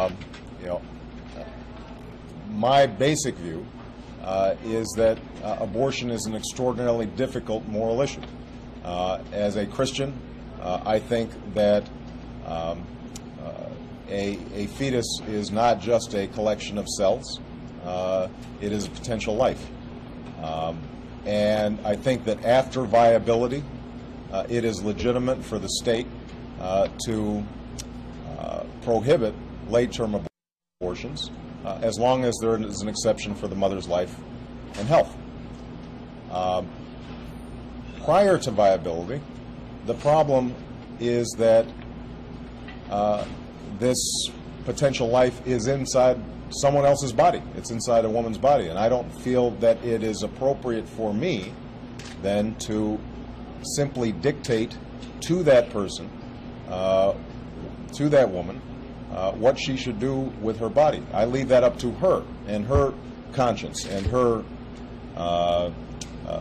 You know, my basic view is that abortion is an extraordinarily difficult moral issue. As a Christian, I think that a fetus is not just a collection of cells. It is a potential life. And I think that after viability, it is legitimate for the state to prohibit late-term abortions as long as there is an exception for the mother's life and health. Prior to viability, the problem is that this potential life is inside someone else's body. It's inside a woman's body, and I don't feel that it is appropriate for me then to simply dictate to that person, to that woman, what she should do with her body. I leave that up to her and her conscience and her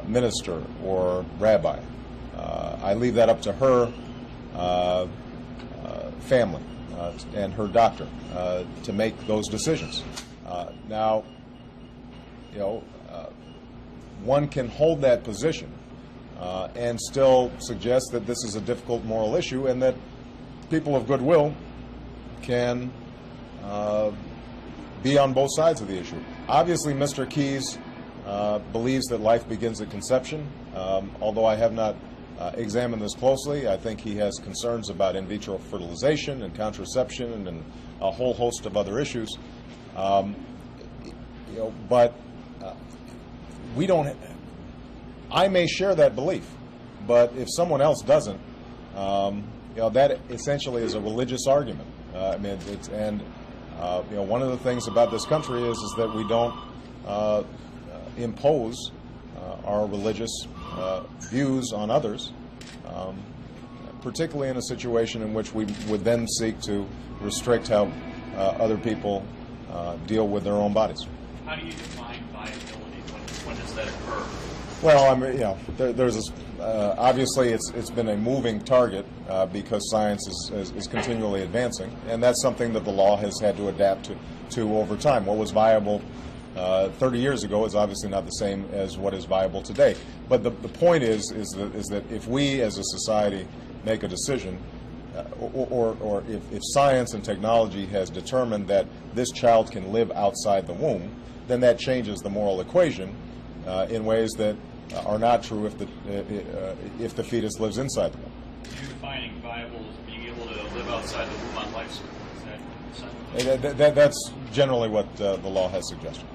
minister or rabbi. I leave that up to her family and her doctor to make those decisions. Now, you know, one can hold that position and still suggest that this is a difficult moral issue and that people of goodwill can be on both sides of the issue. Obviously, Mr. Keyes believes that life begins at conception. Although I have not examined this closely, I think he has concerns about in vitro fertilization and contraception and a whole host of other issues. You know, but we don't. I may share that belief, but if someone else doesn't, you know, that essentially is a religious argument. I mean, you know, one of the things about this country is that we don't impose our religious views on others, particularly in a situation in which we would then seek to restrict how other people deal with their own bodies. How do you define viability? When does that occur? Well, I mean, you know, there's this, obviously it's been a moving target because science is continually advancing, and that's something that the law has had to adapt to over time. What was viable 30 years ago is obviously not the same as what is viable today. But the point is that if we as a society make a decision, or if science and technology has determined that this child can live outside the womb, then that changes the moral equation in ways that are not true if the fetus lives inside the womb. You're defining viable as being able to live outside the womb on life support. That's generally what the law has suggested.